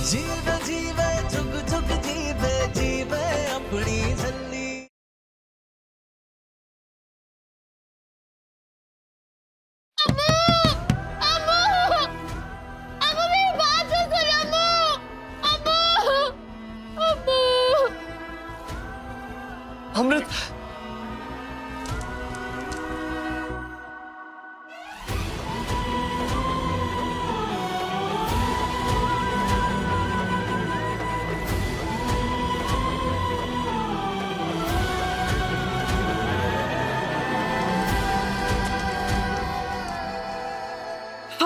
जीवे जीवे जुग जुग जीवे जीवे अपनी झल्ली। अमृत,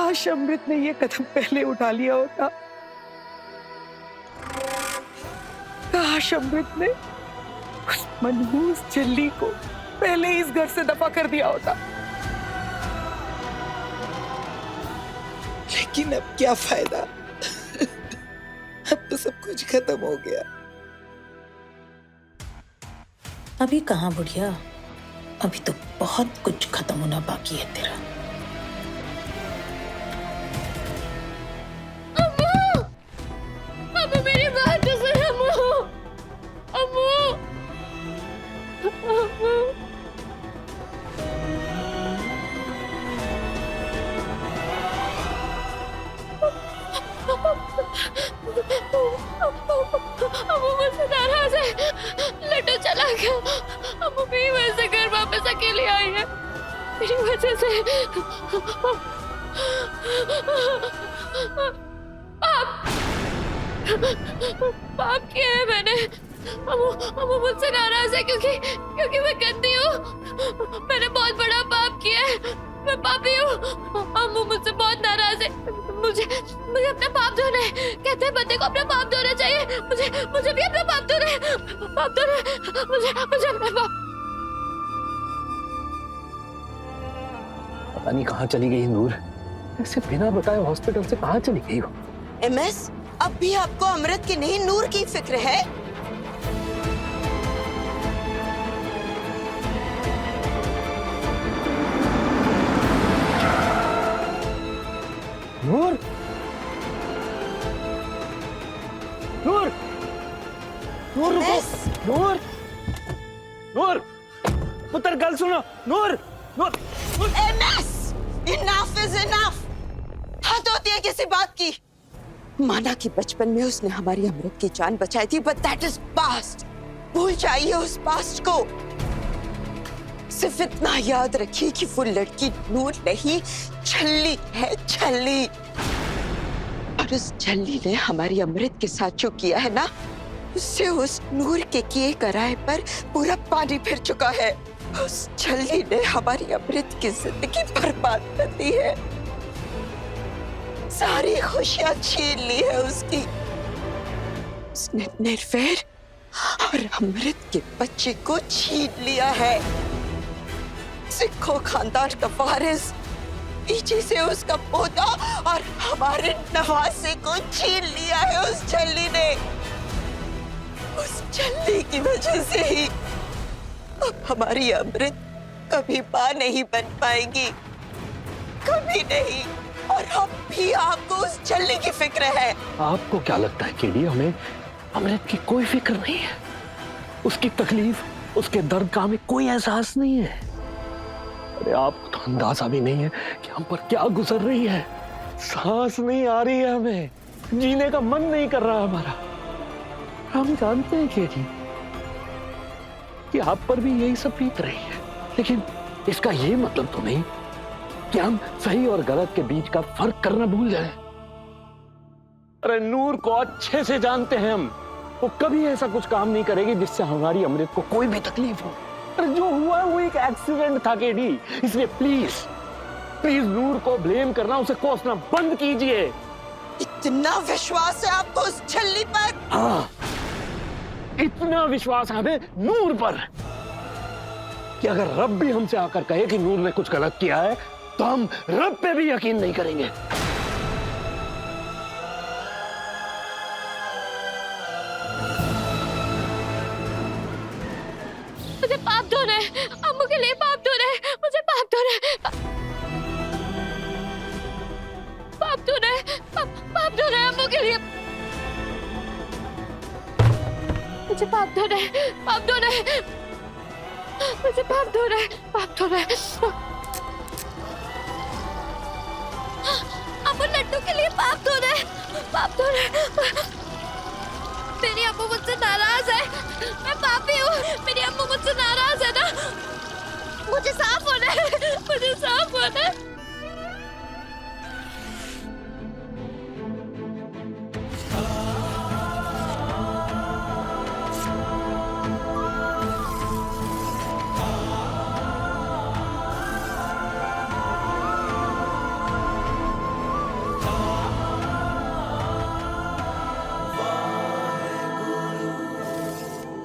काश अमृत ने ये कदम पहले उठा लिया होता। काश अमृत ने उस मनहूस जल्ली को पहले इस घर से दफा कर दिया होता। लेकिन अब क्या फायदा? अब तो सब कुछ खत्म हो गया। अभी कहाँ बुढ़िया, अभी तो बहुत कुछ खत्म होना बाकी है तेरा। अम्मू मेरी बात तो सुन अम्मू। अम्मू अम्मू अम्मू मुझसे नाराज है, लड्डू चला गया। अम्मू मेरी वजह से घर वापस अकेली आई है, मेरी वजह से। पाप किया है मैंने। अम्मू मुझसे नाराज है क्योंकि मैं गंदी हूँ। मैंने बहुत बड़ा पाप किया है, मैं पापी हूँ। अम्मू मुझसे बहुत नाराज है। मुझे अपना पाप धोना है। कहते हैं बंदे को अपना पाप धोना चाहिए। मुझे भी अपना पाप धोना है। मुझे अपना पाप। पता नहीं कहाँ चली गई नूर, ऐसे बिना बताए हॉस्पिटल से कहाँ चली गई वो? MS, अब भी आपको अमृत की नहीं नूर की फिक्र है? नूर, नूर, नूर रुको, नूर, नूर, पुत्र गल सुनो, नूर, नूर, नूर। MS, enough is enough. हद होती है किसी बात की। माना कि बचपन में उसने हमारी अमृत की जान बचाई थी, बट दैट इज पास्ट। भूल जाइए उस पास्ट को। सिर्फ इतना याद रखिए कि वो लड़की नूर नहीं, छल्ली है, छल्ली। और उस छल्ली ने हमारी अमृत के साथ जो किया है ना, उससे उस नूर के किए कराए पर पूरा पानी फिर चुका है। उस छल्ली ने हमारी अमृत की जिंदगी बर्बाद कर दी है, सारी खुशियां छीन ली है उसकी। उसने निर्वैर और अमृत के बच्चे को छीन लिया है। सिखों खानदान का वारिस, पीछे से उसका पोता और हमारे नवासे को छीन लिया है उस छल्ली ने। उस छल्ली की वजह से ही अब हमारी अमृत कभी मां नहीं बन पाएगी, कभी नहीं। और अब भी आपको उस छल्ली की फिक्र है। आपको क्या लगता है केडी, हमें अमृत की कोई फिक्र नहीं है? उसकी तकलीफ, उसके दर्द का हमें कोई एहसास नहीं है। अरे आपको तो अंदाजा भी नहीं है कि हम पर क्या गुजर रही है। सांस नहीं आ रही है, हमें जीने का मन नहीं कर रहा हमारा। हम जानते हैं केडी कि आप पर भी यही सब बीत रही है, लेकिन इसका ये मतलब तो नहीं कि हम सही और गलत के बीच का फर्क करना भूल जाएं। अरे नूर को अच्छे से जानते हैं हम, वो कभी ऐसा कुछ काम नहीं करेगी जिससे हमारी अमृत को कोई भी तकलीफ हो। अरे जो हुआ है वो एक एक्सीडेंट था केडी, इसलिए प्लीज प्लीज नूर को ब्लेम करना, उसे कोसना बंद कीजिए। इतना विश्वास है आपको उस छल्ली पर? हाँ, इतना विश्वास है हमें नूर पर कि अगर रब भी हमसे आकर कहे कि नूर ने कुछ गलत किया है, तो हम रब पे भी यकीन नहीं करेंगे। मुझे पाप धोना है, अम्मू के लिए पाप धोना है, मुझे पाप धोना है, पाप धोना है, पाप धोना है अम्मू के लिए। मुझे पाप धोना है, पाप धोना है, मुझे पाप धोना है, पाप धोना है। अब लड्डू के लिए पाप धोना है, पाप धोना है। मेरी अम्मू मुझसे नाराज है, मैं पापी हूँ, मेरी अम्मू मुझसे नाराज है ना, मुझे साफ होना है, मुझे साफ होना है।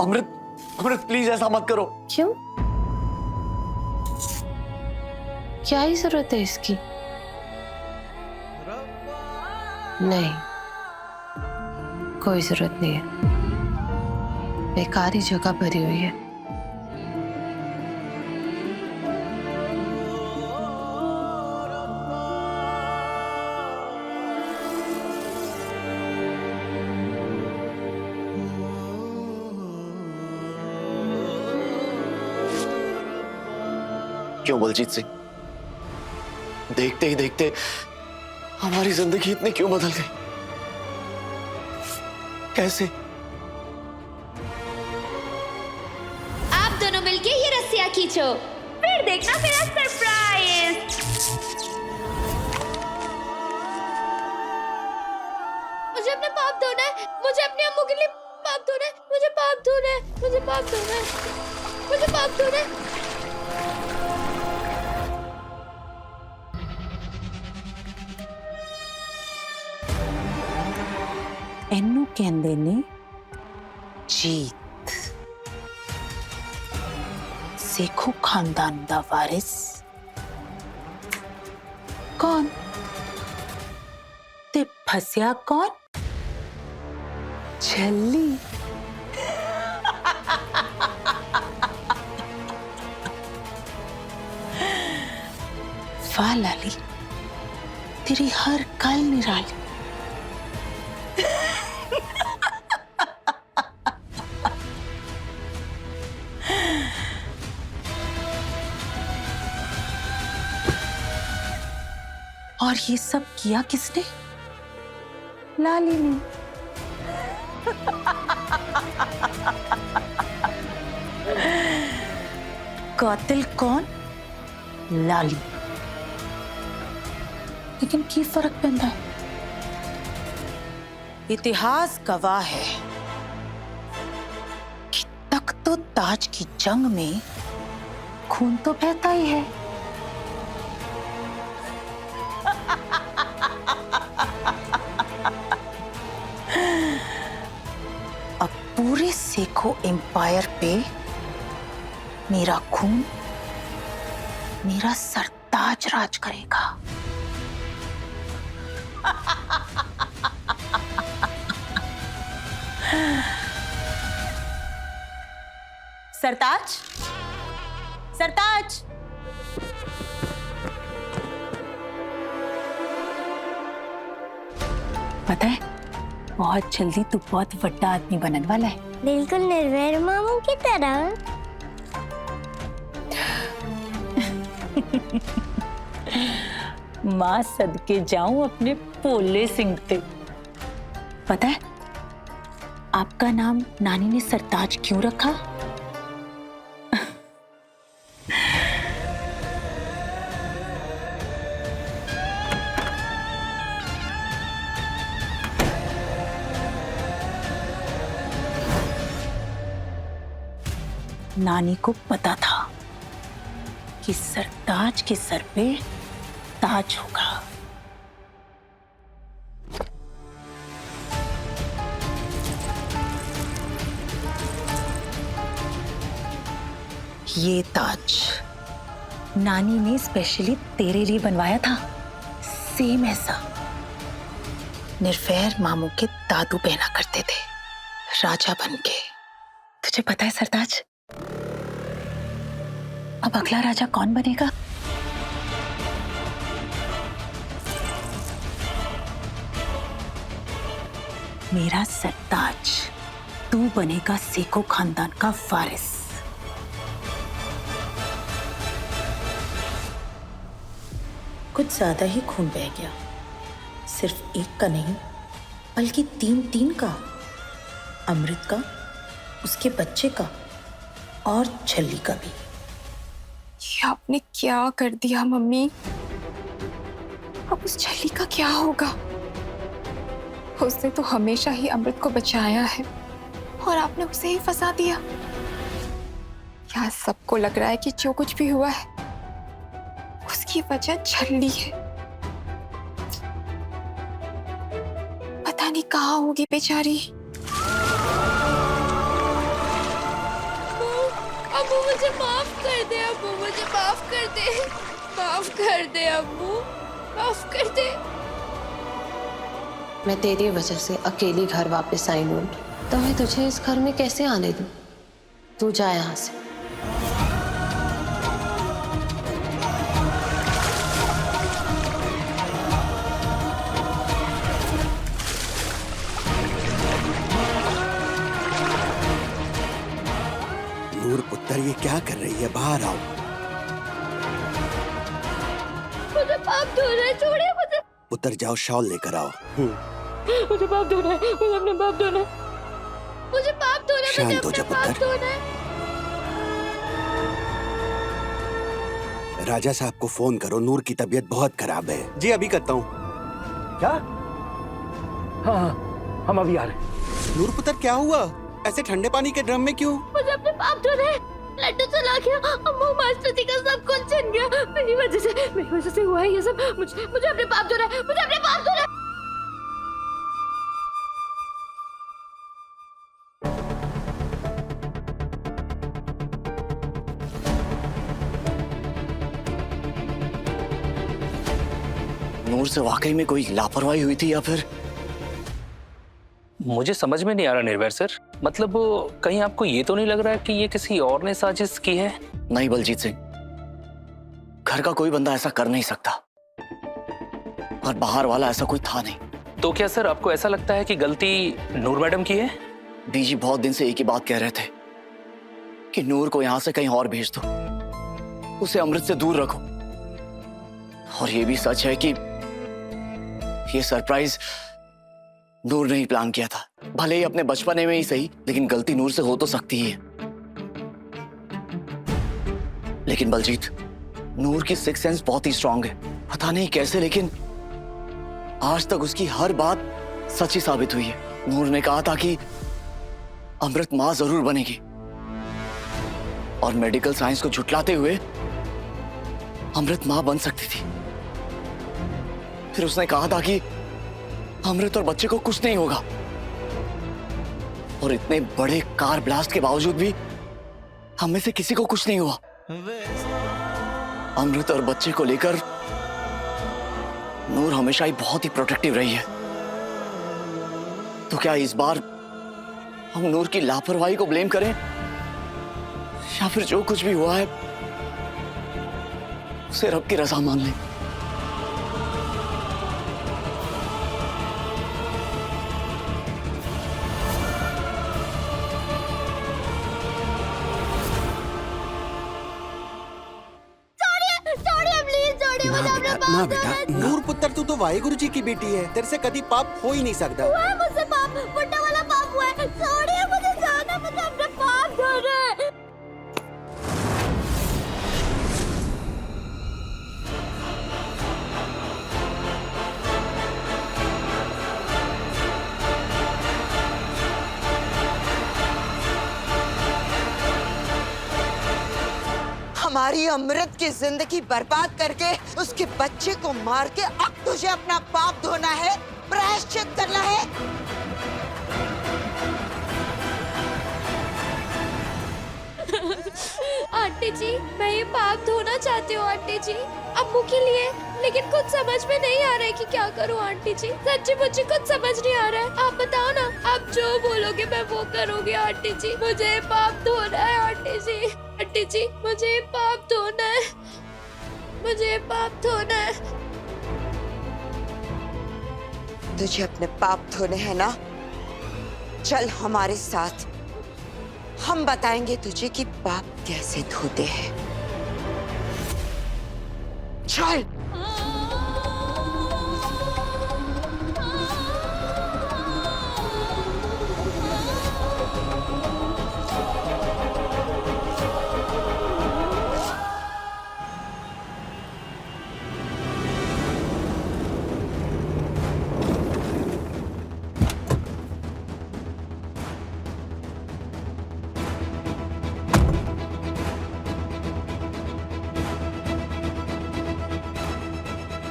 अमृत, अमृत प्लीज ऐसा मत करो। क्यों? क्या ही जरूरत है इसकी? नहीं, कोई जरूरत नहीं है, बेकार ही जगह भरी हुई है। क्यों बलजीत सिंह, देखते ही देखते हमारी जिंदगी इतनी क्यों बदल गई? कैसे? आप दोनों मिलके ये रस्सियां खींचो, फिर देखना मेरा सरप्राइज। मुझे अपने पाप धोना है, मुझे अपनी अम्मू के लिए पाप धोना है, मुझे पाप धोना है, मुझे पाप धोना है, मुझे पाप धोना है। ਇਹਨੂੰ ਕਹਿੰਦੇ ਨੇ जीत। सेखू खानदान दा वारिस कौन ते फसिया कौन? छल्ली। वाह लाली, तेरी हर कल निराली। और ये सब किया किसने? लाली ने। कातिल कौन? लाली। लेकिन की फर्क पैंदा है? इतिहास गवाह है कि तख्त तो ताज की जंग में खून तो बहता ही है। अब पूरे सेखो एम्पायर पे मेरा खून, मेरा सरताज राज करेगा। सरताज, सरताज। पता है, बहुत जल्दी तू बहुत बड़ा आदमी बनने वाला है। बिल्कुल निर्भय मामू की तरह। माँ सदके जाऊं अपने पोले सिंह पे। पता है आपका नाम नानी ने सरताज क्यों रखा? नानी को पता था कि सरताज के सर पे ताज होगा। ये ताज नानी ने स्पेशली तेरे लिए बनवाया था, सेम ऐसा। निर्वैर मामू के दादू पहना करते थे राजा बनके। तुझे पता है सरताज, अब अगला राजा कौन बनेगा? मेरा सरताज तू बनेगा सेखो खानदान का वारिस। कुछ ज्यादा ही खून बह गया, सिर्फ एक का नहीं बल्कि तीन का, अमृत का, उसके बच्चे का और छल्ली का भी। ये आपने क्या कर दिया मम्मी? अब उस छल्ली का क्या होगा? उसने तो हमेशा ही अमृत को बचाया है और आपने उसे ही फंसा दिया। यहाँ सबको लग रहा है कि जो कुछ भी हुआ है उसकी वजह छल्ली है। पता नहीं कहाँ होगी बेचारी। अम्मू मुझे माफ कर दे, अम्मू मुझे माफ कर दे, माफ कर दे अम्मू, माफ कर दे। मैं तेरी वजह से अकेली घर वापस आई हूँ, तो मैं तुझे इस घर में कैसे आने दूँ? तू जा यहाँ से। नूर पुत्र, ये क्या कर रही है? बाहर आओ। मुझे पाप धोना है, छोड़िए मुझे। पुत्र जाओ, शॉल लेकर आओ। मुझे पाप धोना है, मुझे अपने पाप धोना है, मुझे पाप धोना है, मुझे शांत हो अपने जा पाप पुत्र। धोना है। राजा साहब को फोन करो, नूर की तबीयत बहुत खराब है। जी अभी करता हूँ। क्या? हाँ, हम अभी आ रहे हैं। नूर पुत्र क्या हुआ? ऐसे ठंडे पानी के ड्रम में क्यों? मुझे अपने पाप धोना है। लड्डू चला गया, अम्मू मास्टर जी का सब कुछ छिन गया। मेरी वजह से हुआ है ये सब। मुझे अपने पाप धोना है, मुझे अपने पाप धोना है। नूर से वाकई में कोई लापरवाही हुई थी या फिर? मुझे समझ में नहीं आ रहा निर्भय सर, मतलब कहीं आपको ये तो नहीं लग रहा है कि ये किसी और ने साजिश की है? नहीं बलजीत सिंह, घर का कोई बंदा ऐसा कर नहीं सकता और बाहर वाला ऐसा कोई था नहीं। तो क्या सर आपको ऐसा लगता है कि गलती नूर मैडम की है? डीजी बहुत दिन से एक ही बात कह रहे थे कि नूर को यहां से कहीं और भेज दो, उसे अमृत से दूर रखो। और ये भी सच है कि ये सरप्राइज नूर ने ही प्लान किया था, भले ही अपने बचपने में ही सही, लेकिन गलती नूर से हो तो सकती ही है। लेकिन बलजीत, नूर की सिक्स सेंस बहुत ही स्ट्रांग है, पता नहीं कैसे, लेकिन आज तक उसकी हर बात सच्ची साबित हुई है। नूर ने कहा था कि अमृत मां जरूर बनेगी, और मेडिकल साइंस को झुटलाते हुए अमृत मां बन सकती थी। फिर उसने कहा था कि अमृत और बच्चे को कुछ नहीं होगा, और इतने बड़े कार ब्लास्ट के बावजूद भी हम में से किसी को कुछ नहीं हुआ। अमृत और बच्चे को लेकर नूर हमेशा ही बहुत ही प्रोटेक्टिव रही है। तो क्या इस बार हम नूर की लापरवाही को ब्लेम करें, या फिर जो कुछ भी हुआ है उसे रब की रजा मान लें? ना बेटा, नूर पुत्र तू तो वाहिगुरु जी की बेटी है, तेरे से कभी पाप हो ही नहीं सकता। मुझसे पाप, बुड्ढा वाला पाप हुआ है। छोड़िए मुझे जाना, मुझे अपने पाप धोना है। हमारी अमृत की जिंदगी बर्बाद करके उसके बच्चे को मार के अब तुझे अपना पाप धोना है, प्रायश्चित करना है। आंटी जी, मैं ये पाप धोना चाहती हूँ आंटी जी, अम्मू के लिए, लेकिन कुछ समझ में नहीं आ रहा है कि क्या करूँ आंटी जी। सच्ची मुझे कुछ समझ नहीं आ रहा है। आप बताओ ना, आप जो बोलोगे मैं वो करूँगी आंटी जी। मुझे पाप धोना है आंटी जी, आंटी जी मुझे पाप धोना है, मुझे पाप धोना है। तुझे अपने पाप धोने हैं ना, चल हमारे साथ, हम बताएंगे तुझे कि पाप कैसे धोते हैं। चल।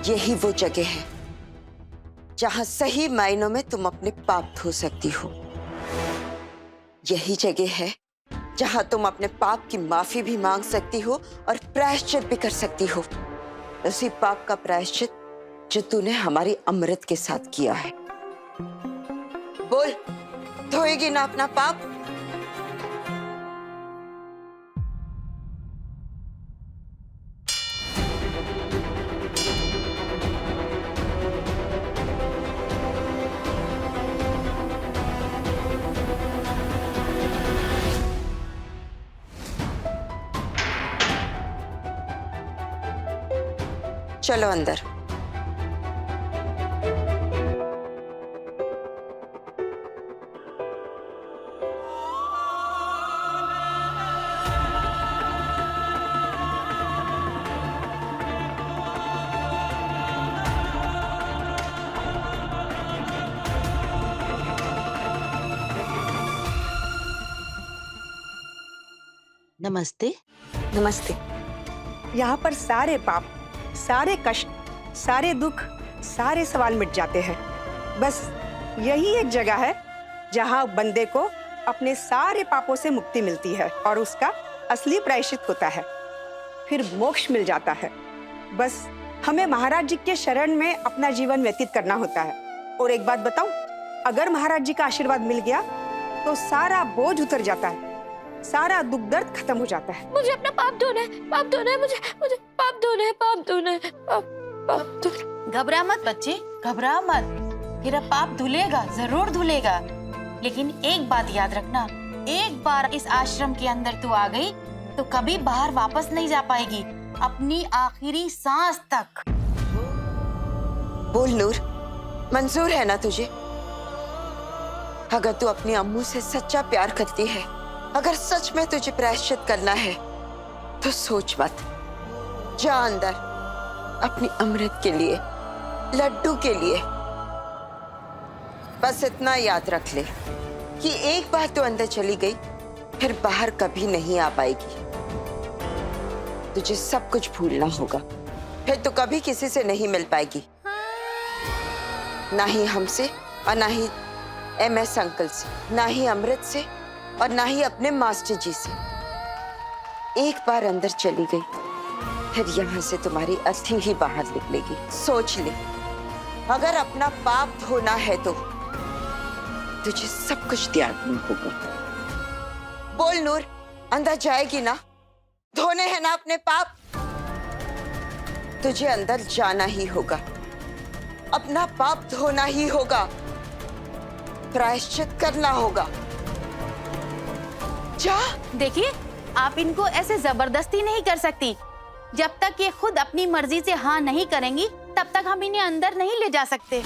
यही वो जगह है जहां सही मायनों में तुम अपने पाप धो सकती हो। यही जगह है जहां तुम अपने पाप की माफी भी मांग सकती हो और प्रायश्चित भी कर सकती हो। उसी पाप का प्रायश्चित जो तूने हमारी अमृत के साथ किया है। बोल, धोएगी ना अपना पाप? चलो अंदर। नमस्ते। नमस्ते। यहाँ पर सारे पाप, सारे कष्ट, सारे दुख, सारे सवाल मिट जाते हैं। बस यही एक जगह है जहाँ बंदे को अपने सारे पापों से मुक्ति मिलती है और उसका असली प्रायश्चित होता है, फिर मोक्ष मिल जाता है। बस हमें महाराज जी के शरण में अपना जीवन व्यतीत करना होता है। और एक बात बताऊं, अगर महाराज जी का आशीर्वाद मिल गया तो सारा बोझ उतर जाता है, सारा दुख दर्द खत्म हो जाता है। मुझे अपना पाप धोना है, पाप धोना है, मुझे मुझे पाप धोना है, पाप धोना है, पाप धोना। घबरा मत बच्चे, घबरा मत। तेरा पाप धुलेगा, जरूर धुलेगा। लेकिन एक बात याद रखना, एक बार इस आश्रम के अंदर तू आ गई तो कभी बाहर वापस नहीं जा पाएगी, अपनी आखिरी सांस तक। बोल नूर, मंजूर है ना तुझे? अगर तू अपनी अम्मू से सच्चा प्यार करती है, अगर सच में तुझे प्रायश्चित करना है तो सोच मत, जा अंदर अपनी अमृत के लिए, लड्डू के लिए। बस इतना याद रख ले कि एक बार तो अंदर चली गई फिर बाहर कभी नहीं आ पाएगी। तुझे सब कुछ भूलना होगा, फिर तो कभी किसी से नहीं मिल पाएगी, ना ही हमसे और ना ही MS अंकल से, ना ही अमृत से और ना ही अपने मास्टर जी से। एक बार अंदर चली गई फिर यहाँ से तुम्हारी अर्थी ही बाहर निकलेगी। सोच ले, अगर अपना पाप धोना है तो तुझे सब कुछ त्यागना होगा। बोल नूर, अंदर जाएगी ना? धोने हैं ना अपने पाप? तुझे अंदर जाना ही होगा, अपना पाप धोना ही होगा, प्रायश्चित करना होगा। जा। देखिए, आप इनको ऐसे जबरदस्ती नहीं कर सकती। जब तक ये खुद अपनी मर्जी से हाँ नहीं करेंगी तब तक हम इन्हें अंदर नहीं ले जा सकते।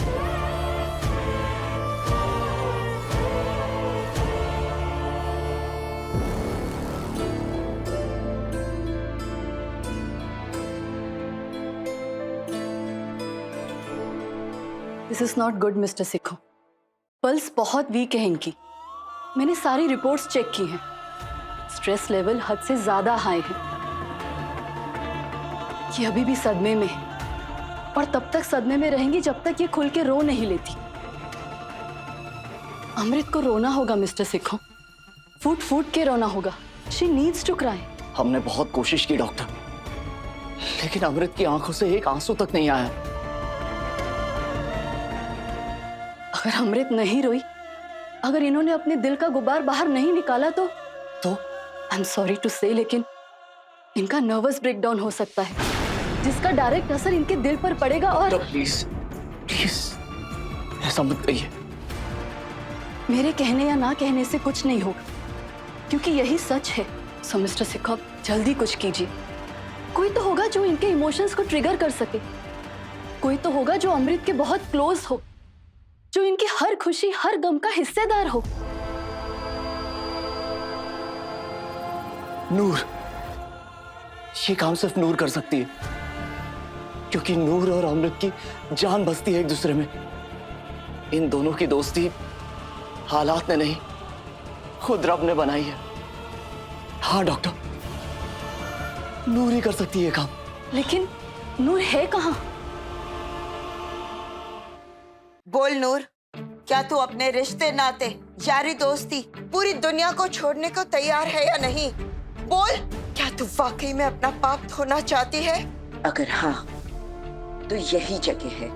This is not good mister सिखो। पल्स बहुत वीक है इनकी। मैंने सारी रिपोर्ट्स चेक की हैं। स्ट्रेस लेवल हद से ज्यादा हाई है। ये अभी भी सदमे में है और तब तक सदमे में रहेंगी जब तक ये खुल के रो नहीं लेती। अमृत को रोना होगा मिस्टर सिखो, फूट फूट के रोना होगा। She needs to cry. हमने बहुत कोशिश की डॉक्टर, लेकिन अमृत की आंखों से एक आंसू तक नहीं आया। अगर अमृत नहीं रोई, अगर इन्होंने अपने दिल का गुबार बाहर नहीं निकाला तो आई एम सॉरी टू से, लेकिन इनका नर्वस ब्रेकडाउन हो सकता है जिसका डायरेक्ट असर इनके दिल पर पड़ेगा। और प्लीज प्लीज ऐसा मत कहिए। मेरे कहने या ना कहने से कुछ नहीं होगा, क्योंकि यही सच है। सो मिस्टर सिखा, जल्दी कुछ कीजिए। कोई तो होगा जो इनके इमोशंस को ट्रिगर कर सके, कोई तो होगा जो अमृत के बहुत क्लोज हो, जो इनकी हर खुशी हर गम का हिस्सेदार हो। नूर, ये काम सिर्फ नूर कर सकती है, क्योंकि नूर और अमृत की जान बसती है एक दूसरे में। इन दोनों की दोस्ती हालात ने नहीं, खुद रब ने बनाई है। हाँ डॉक्टर, नूर ही कर सकती है ये काम। लेकिन नूर है कहाँ? बोल नूर, क्या तू अपने रिश्ते नाते यारी दोस्ती पूरी दुनिया को छोड़ने को तैयार है या नहीं? बोल, क्या तू वाकई में अपना पाप धोना चाहती है? अगर हाँ, तो यही जगह है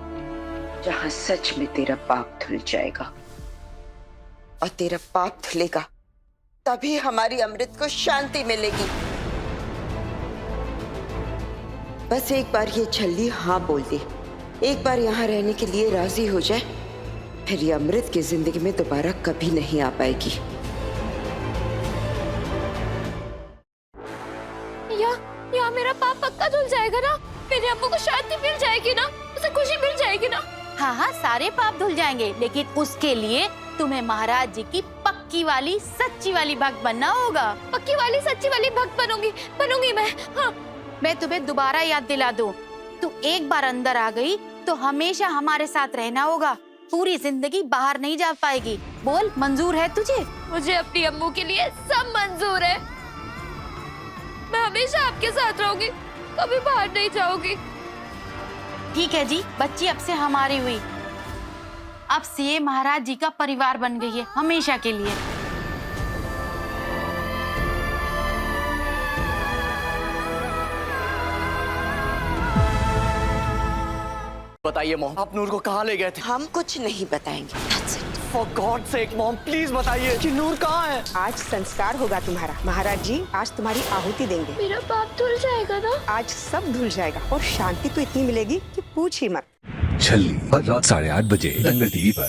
जहाँ सच में तेरा पाप धुल जाएगा। और तेरा पाप धुलेगा तभी हमारी अमृत को शांति मिलेगी। बस एक बार ये छल्ली हाँ बोल दे, एक बार यहाँ रहने के लिए राजी हो जाए, फिर ये अमृत की जिंदगी में दोबारा कभी नहीं आ पाएगी। या मेरा पाप पक्का धुल जाएगा ना? मेरे अम्मू को शांति मिल जाएगी ना? उसे खुशी मिल जाएगी ना? हाँ हाँ, सारे पाप धुल जाएंगे, लेकिन उसके लिए तुम्हें महाराज जी की पक्की वाली सच्ची वाली भक्त बनना होगा। पक्की वाली सच्ची वाली भक्त बनूंगी मैं। हाँ। मैं तुम्हें दोबारा याद दिला दूं, तू एक बार अंदर आ गई तो हमेशा हमारे साथ रहना होगा, पूरी जिंदगी बाहर नहीं जा पाएगी। बोल, मंजूर है तुझे? मुझे अपनी अम्मू के लिए सब मंजूर है। मैं हमेशा आपके साथ रहूंगी, कभी बाहर नहीं जाऊंगी। ठीक है जी, बच्ची अब से हमारी हुई, अब से ये महाराज जी का परिवार बन गई है हमेशा के लिए। बताइए मॉम, आप नूर को कहाँ ले गए थे? हम कुछ नहीं बताएंगे। For God's sake, mom please बताइए कि नूर कहाँ है? आज संस्कार होगा तुम्हारा। महाराज जी आज तुम्हारी आहुति देंगे। मेरा पाप धुल जाएगा ना? आज सब धुल जाएगा और शांति तो इतनी मिलेगी कि पूछ ही मत। छल्ली, रात 8:30 बजे दंगल टीवी पर।